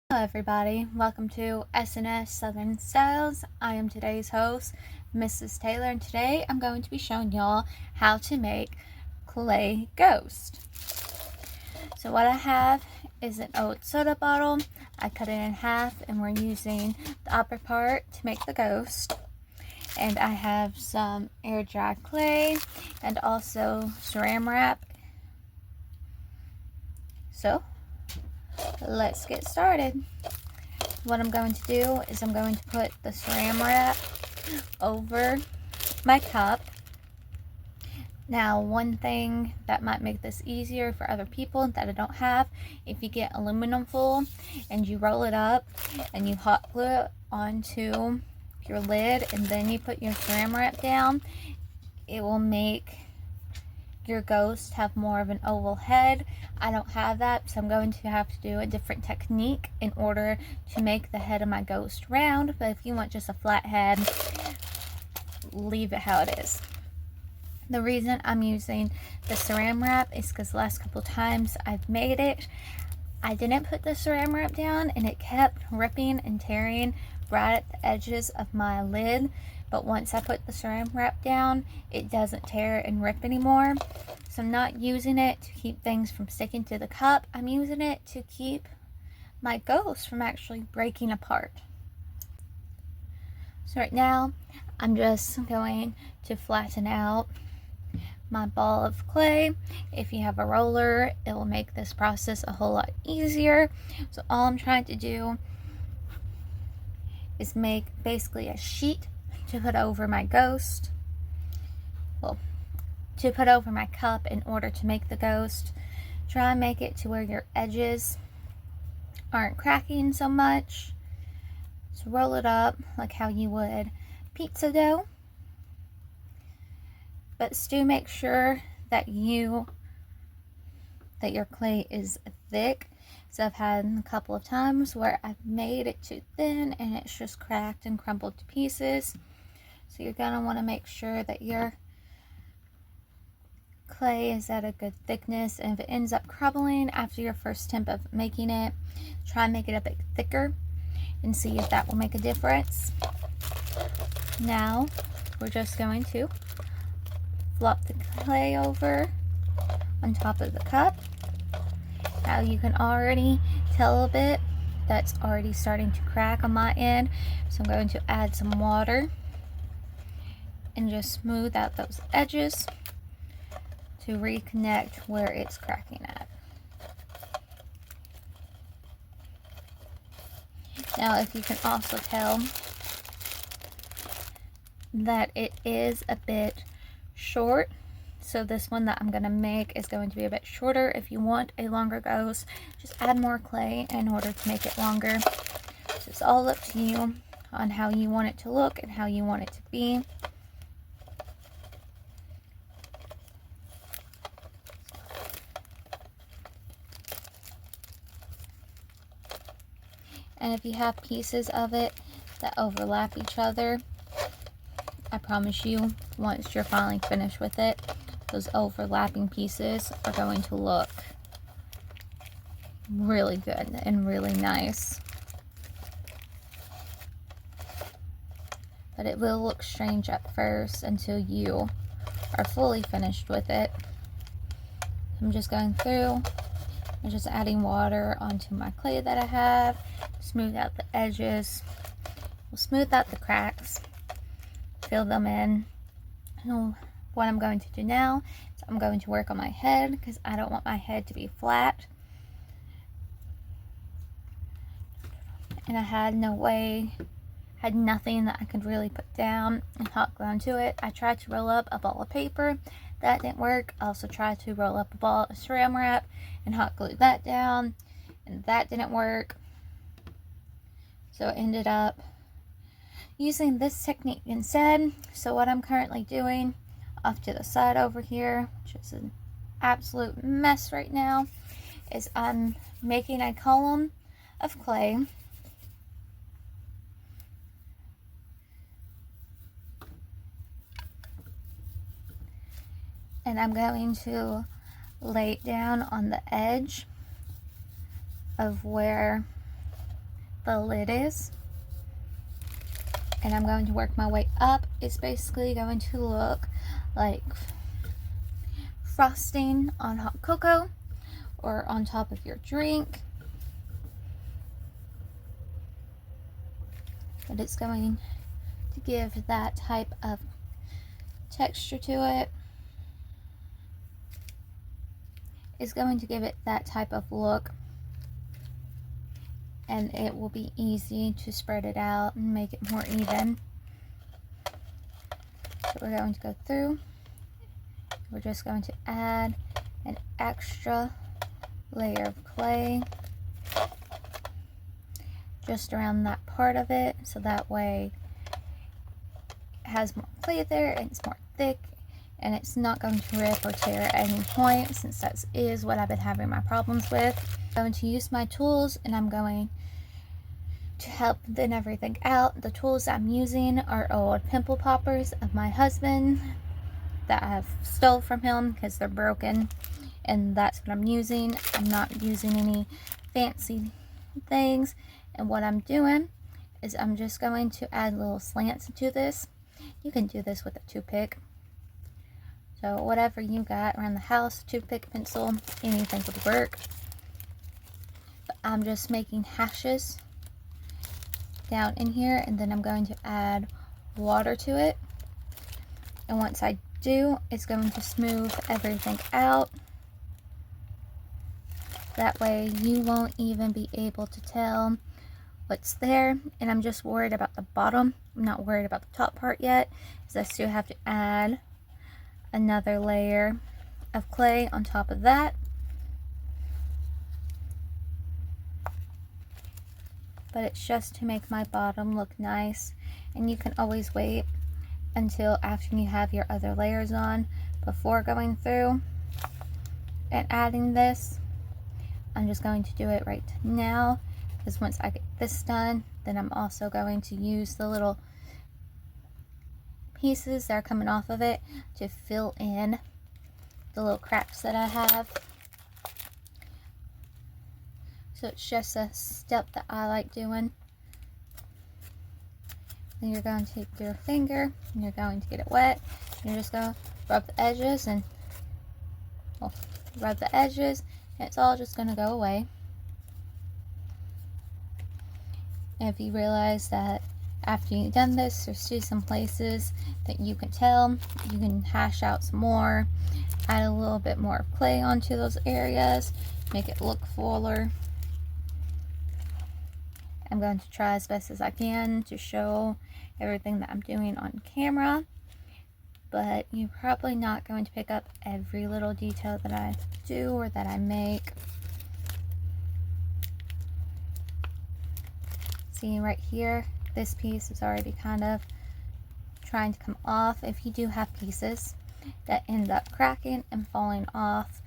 Hello everybody, welcome to S&S Southern Styles. I am today's host, Mrs. Taylor, and today I'm going to be showing y'all how to make clay ghost. So what I have is an old soda bottle. I cut it in half and we're using the upper part to make the ghost. And I have some air dry clay and also Saran Wrap. So let's get started. What I'm going to do is I'm going to put the Saran Wrap over my cup. Now, one thing that might make this easier for other people that I don't have, if you get aluminum foil and you roll it up and you hot glue it onto your lid and then you put your Saran Wrap down, it will make your ghost have more of an oval head. I don't have that, so I'm going to have to do a different technique in order to make the head of my ghost round. But if you want just a flat head, leave it how it is. The reason I'm using the Saran Wrap is because the last couple times I've made it, I didn't put the Saran Wrap down and it kept ripping and tearing right at the edges of my lid. But once I put the Saran Wrap down, it doesn't tear and rip anymore. So I'm not using it to keep things from sticking to the cup. I'm using it to keep my ghost from actually breaking apart. So right now, I'm just going to flatten out my ball of clay. If you have a roller, it will make this process a whole lot easier. So all I'm trying to do is make basically a sheet to put over my ghost. Well, to put over my cup in order to make the ghost. Try and make it to where your edges aren't cracking so much. So roll it up like how you would pizza dough. But still make sure that your clay is thick. So I've had a couple of times where I've made it too thin and it's just cracked and crumbled to pieces. So you're going to want to make sure that your clay is at a good thickness, and if it ends up crumbling after your first attempt of making it, try and make it a bit thicker and see if that will make a difference. Now we're just going to flop the clay over on top of the cup. Now you can already tell a bit that's already starting to crack on my end, so I'm going to add some water and just smooth out those edges to reconnect where it's cracking at. Now, if you can also tell that it is a bit short, so this one that I'm going to make is going to be a bit shorter. If you want a longer ghost, just add more clay in order to make it longer. So it's all up to you on how you want it to look and how you want it to be. And if you have pieces of it that overlap each other, I promise you, once you're finally finished with it, those overlapping pieces are going to look really good and really nice. But it will look strange at first until you are fully finished with it. I'm just going through and just adding water onto my clay that I have. Smooth out the edges. We'll smooth out the cracks. Fill them in. And what I'm going to do now is I'm going to work on my head because I don't want my head to be flat. And I had nothing that I could really put down and hot glue onto it. I tried to roll up a ball of paper. That didn't work. I also tried to roll up a ball of Saran Wrap and hot glue that down, and that didn't work. So I ended up using this technique instead. So what I'm currently doing off to the side over here, which is an absolute mess right now, is I'm making a column of clay. And I'm going to lay it down on the edge of where the lid is. And I'm going to work my way up. It's basically going to look like frosting on hot cocoa or on top of your drink. But it's going to give that type of texture to it. It's going to give it that type of look. And it will be easy to spread it out and make it more even. So we're going to go through. We're just going to add an extra layer of clay just around that part of it, so that way it has more clay there and it's more thick and it's not going to rip or tear at any point, since that is what I've been having my problems with. I'm going to use my tools and I'm going to help thin everything out. The tools I'm using are old pimple poppers of my husband that I've stole from him because they're broken, and that's what I'm using. I'm not using any fancy things, and what I'm doing is I'm just going to add little slants to this. You can do this with a toothpick, so whatever you got around the house, toothpick, pencil, anything would work. But I'm just making hashes down in here, and then I'm going to add water to it, and once I do, it's going to smooth everything out. That way you won't even be able to tell what's there. And I'm just worried about the bottom. I'm not worried about the top part yet, because I still have to add another layer of clay on top of that. But it's just to make my bottom look nice, and you can always wait until after you have your other layers on before going through and adding this. I'm just going to do it right now, because once I get this done, then I'm also going to use the little pieces that are coming off of it to fill in the little cracks that I have. So it's just a step that I like doing. Then you're going to take your finger and you're going to get it wet. You're just going to rub the edges and rub the edges, and it's all just going to go away. And if you realize that after you've done this, there's still some places that you can tell, you can hash out some more, add a little bit more clay onto those areas, make it look fuller. I'm going to try as best as I can to show everything that I'm doing on camera, but you're probably not going to pick up every little detail that I do or that I make. See right here, this piece is already kind of trying to come off. If you do have pieces that end up cracking and falling off,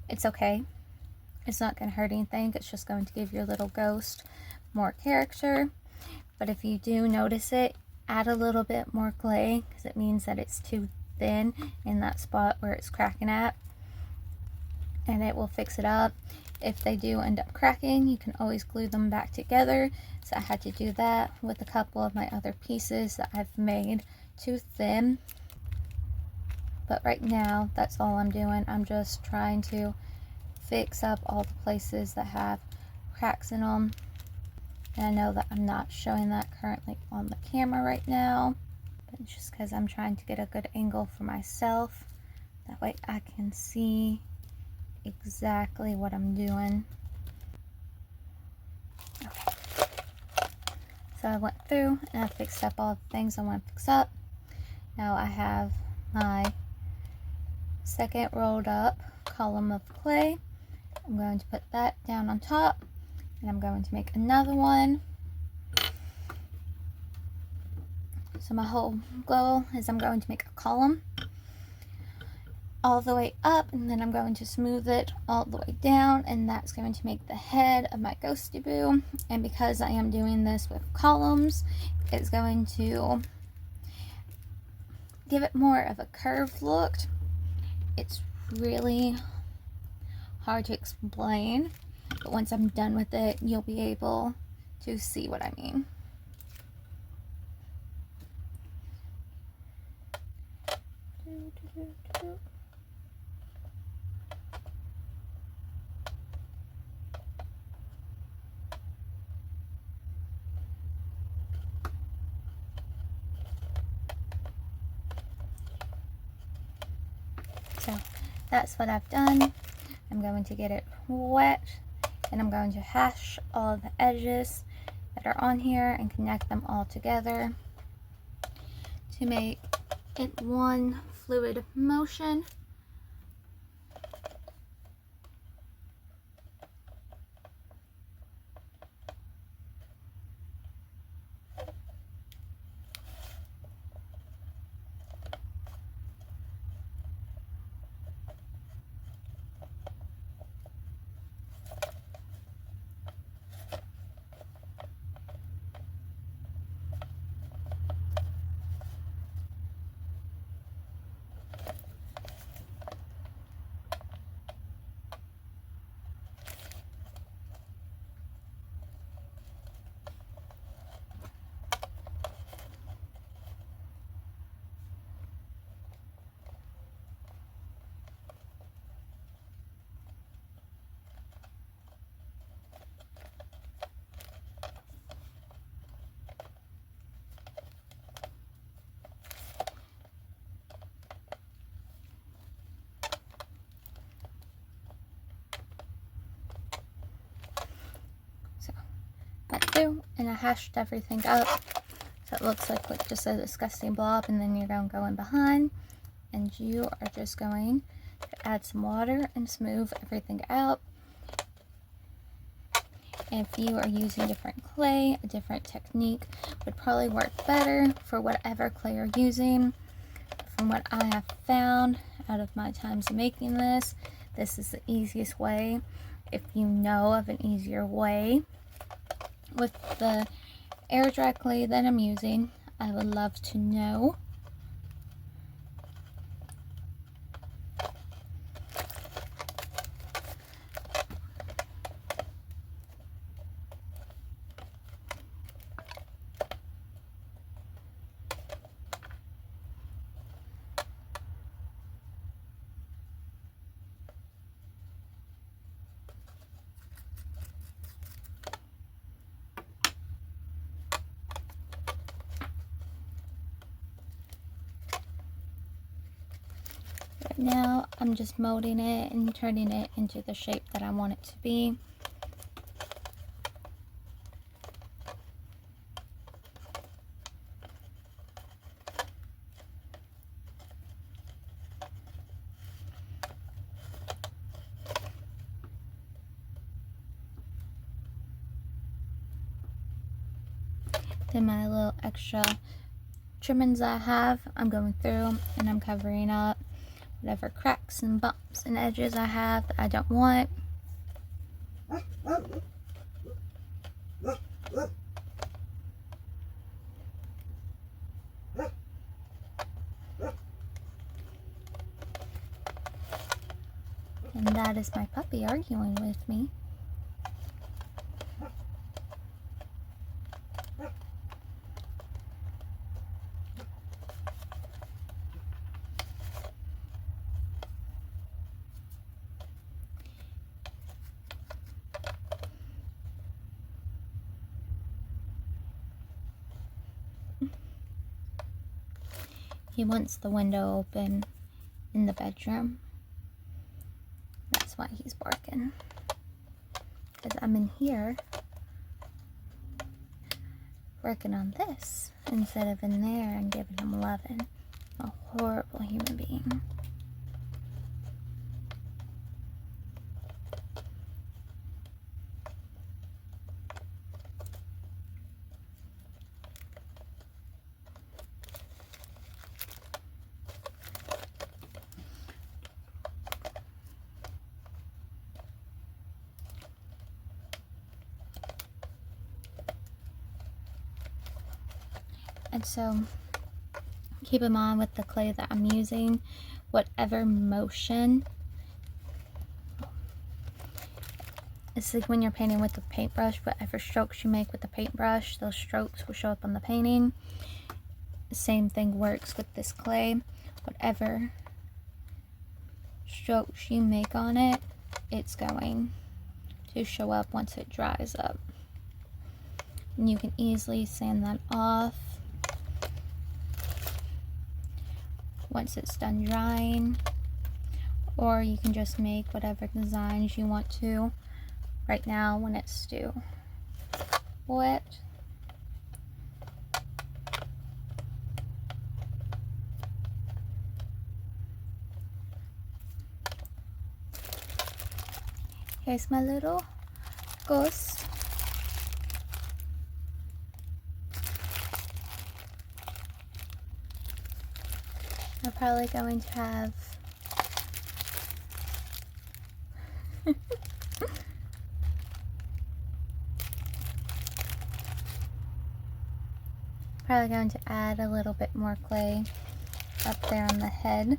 it's okay. It's not going to hurt anything. It's just going to give your little ghost more character. But if you do notice it, add a little bit more clay, because it means that it's too thin in that spot where it's cracking at, and it will fix it up. If they do end up cracking, you can always glue them back together. So I had to do that with a couple of my other pieces that I've made too thin. But right now, that's all I'm doing. I'm just trying to fix up all the places that have cracks in them. And I know that I'm not showing that currently on the camera right now, but it's just because I'm trying to get a good angle for myself. That way I can see exactly what I'm doing. Okay. So I went through and I fixed up all the things I want to fix up. Now I have my second rolled up column of clay. I'm going to put that down on top, and I'm going to make another one. So my whole goal is I'm going to make a column all the way up, and then I'm going to smooth it all the way down, and that's going to make the head of my ghosty boo. And because I am doing this with columns, it's going to give it more of a curved look. It's really hard to explain, but once I'm done with it, you'll be able to see what I mean. So that's what I've done. I'm going to get it wet, and I'm going to hash all the edges that are on here and connect them all together to make it one fluid motion. Went through and I hashed everything up so it looks like just a disgusting blob, and then you're going to go in behind and you are just going to add some water and smooth everything out. And if you are using different clay, a different technique would probably work better for whatever clay you're using. From what I have found out of my times making this is the easiest way. If you know of an easier way with the air dry clay that I'm using, I would love to know. Right now, I'm just molding it and turning it into the shape that I want it to be. Then my little extra trimmings I have, I'm going through and I'm covering up whatever cracks and bumps and edges I have that I don't want. And that is my puppy arguing with me. He wants the window open in the bedroom. That's why he's barking. Because I'm in here working on this instead of in there and giving him loving. A horrible human being. And so keep in mind with the clay that I'm using, whatever motion It's like when you're painting with the paintbrush, whatever strokes you make with the paintbrush, those strokes will show up on the painting. The same thing works with this clay. Whatever strokes you make on it, it's going to show up once it dries up. And you can easily sand that off once it's done drying, or you can just make whatever designs you want to right now when it's still wet. Here's my little ghost. I'm probably going to have probably going to add a little bit more clay up there on the head.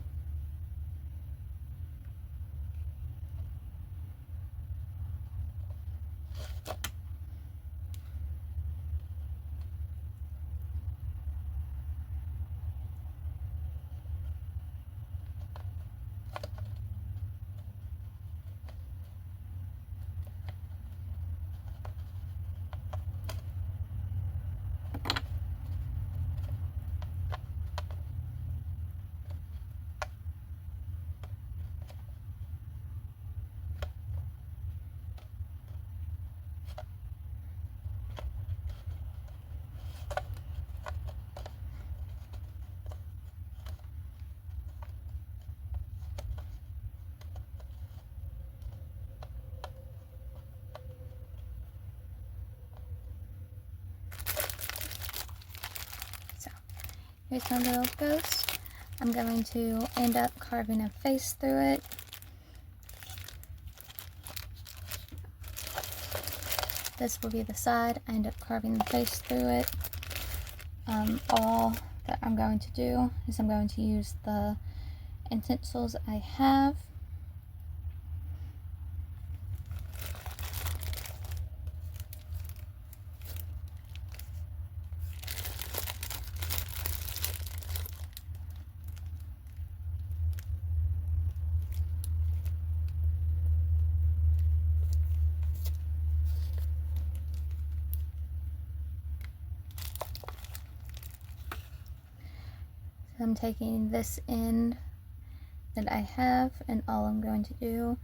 Here's my little ghost. I'm going to end up carving a face through it. This will be the side. I end up carving the face through it. All that I'm going to do is I'm going to use the utensils I have. I'm taking this end that I have, and all I'm going to do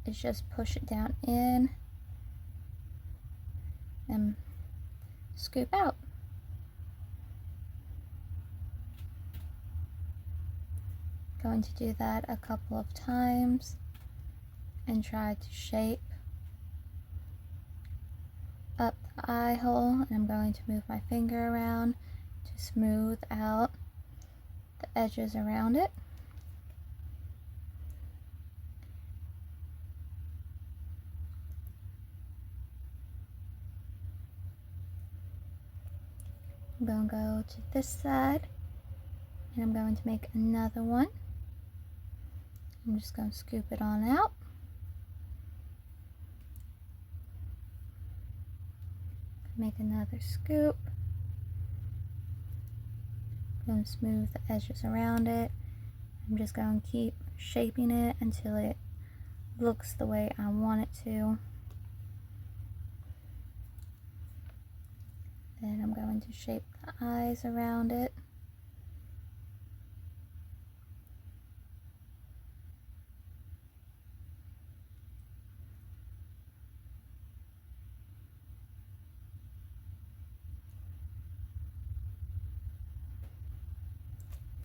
is just push it down in and scoop out. Going to do that a couple of times and try to shape up the eye hole, and I'm going to move my finger around to smooth out the edges around it. I'm going to go to this side and I'm going to make another one. I'm just going to scoop it on out. Make another scoop. Going to smooth the edges around it. I'm just going to keep shaping it until it looks the way I want it to. Then I'm going to shape the eyes around it.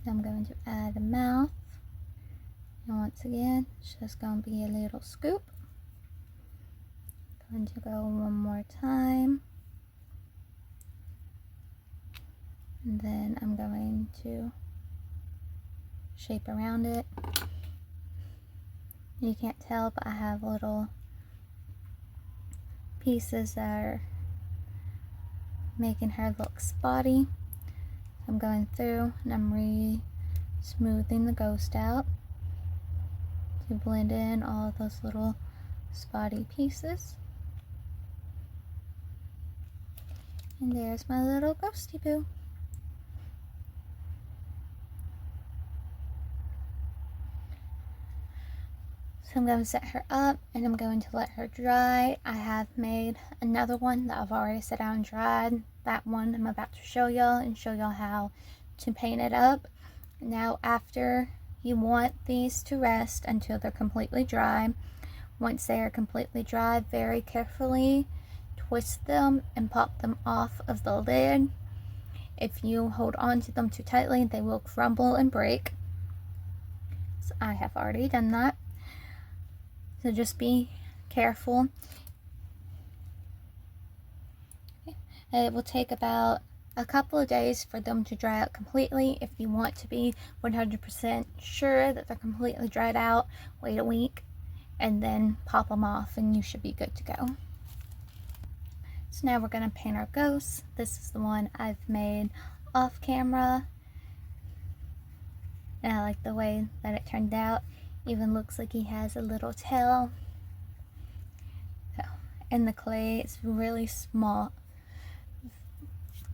I'm going to add a mouth, and once again it's just going to be a little scoop. Going to go one more time, and then I'm going to shape around it. You can't tell, but I have little pieces that are making her look spotty. I'm going through and I'm smoothing the ghost out to blend in all of those little spotty pieces. And there's my little ghosty boo. So I'm going to set her up and I'm going to let her dry. I have made another one that I've already set out and dried. That one I'm about to show y'all and show y'all how to paint it up. Now after you want these to rest until they're completely dry. Once they are completely dry, very carefully twist them and pop them off of the lid. If you hold on to them too tightly, they will crumble and break. So I have already done that. So just be careful. It will take about a couple of days for them to dry out completely. If you want to be 100% sure that they're completely dried out, wait a week and then pop them off and you should be good to go. So now we're going to paint our ghost. This is the one I've made off camera. And I like the way that it turned out. Even looks like he has a little tail. So, and the clay is really small.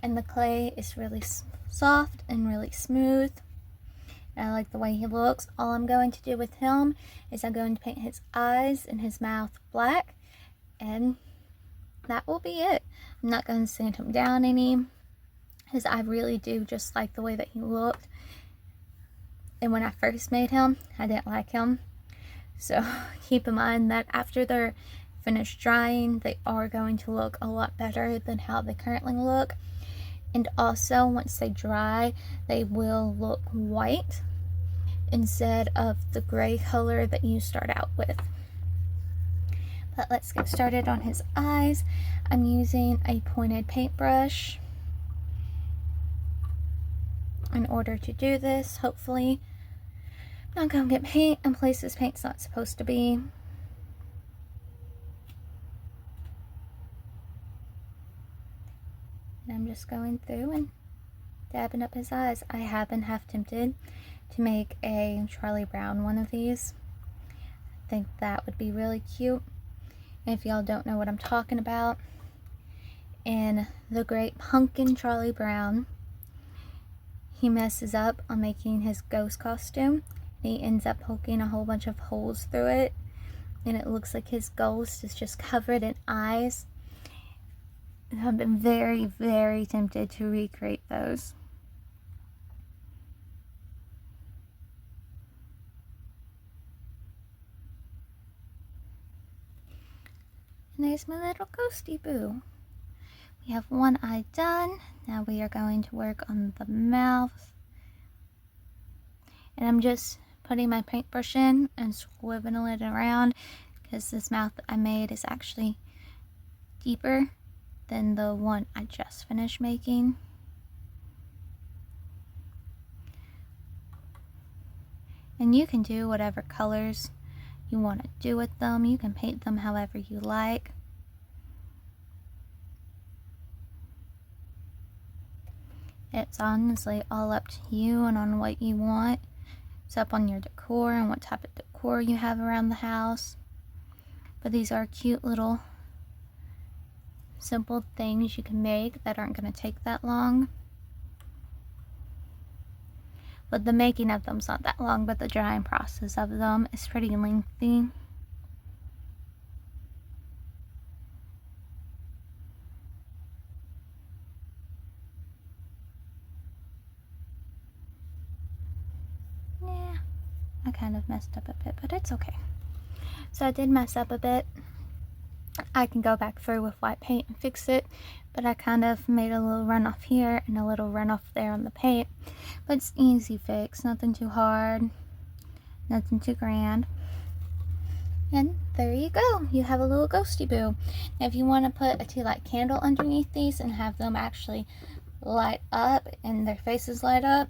And the clay is really soft and really smooth. And I like the way he looks. All I'm going to do with him is I'm going to paint his eyes and his mouth black. And that will be it. I'm not going to sand him down any, because I really do just like the way that he looked. And when I first made him, I didn't like him. So keep in mind that after they're finished drying, they are going to look a lot better than how they currently look. And also, once they dry, they will look white instead of the gray color that you start out with. But let's get started on his eyes. I'm using a pointed paintbrush in order to do this. Hopefully, I'm not going to get paint in places paint's not supposed to be. And I'm just going through and dabbing up his eyes. I have been half tempted to make a Charlie Brown one of these. I think that would be really cute. If y'all don't know what I'm talking about, in The Great Pumpkin Charlie Brown, he messes up on making his ghost costume. He ends up poking a whole bunch of holes through it, and it looks like his ghost is just covered in eyes. I've been very, very tempted to recreate those. And there's my little ghosty boo. We have one eye done. Now we are going to work on the mouth. And I'm just putting my paintbrush in and squibbling it around, because this mouth that I made is actually deeper than the one I just finished making. And you can do whatever colors you want to do with them. You can paint them however you like. It's honestly all up to you and on what you want. It's up on your decor and what type of decor you have around the house. But these are cute little simple things you can make that aren't going to take that long. But the making of them's not that long, but the drying process of them is pretty lengthy. Yeah, I kind of messed up a bit, but it's okay. So I did mess up a bit. I can go back through with white paint and fix it, but I kind of made a little runoff here and a little runoff there on the paint. But it's easy fix, nothing too hard, nothing too grand. And there you go, you have a little ghosty boo. Now if you want to put a tea light candle underneath these and have them actually light up and their faces light up,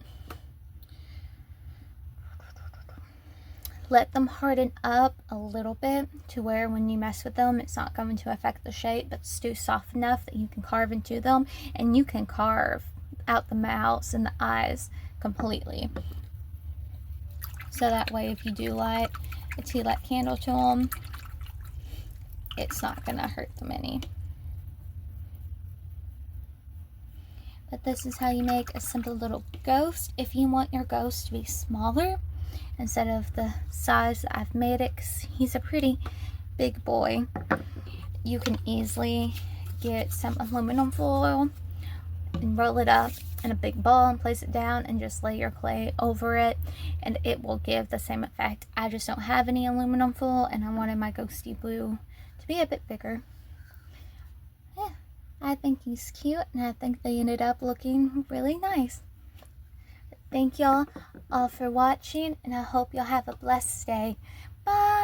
let them harden up a little bit to where when you mess with them, it's not going to affect the shape, but it's still soft enough that you can carve into them, and you can carve out the mouths and the eyes completely. So that way, if you do light a tea light candle to them, it's not going to hurt them any. But this is how you make a simple little ghost. If you want your ghost to be smaller, instead of the size that I've made it, 'cause he's a pretty big boy, you can easily get some aluminum foil and roll it up in a big ball and place it down and just lay your clay over it, and it will give the same effect. I just don't have any aluminum foil, and I wanted my ghosty blue to be a bit bigger. Yeah, I think he's cute, and I think they ended up looking really nice. Thank y'all all for watching, and I hope y'all have a blessed day. Bye!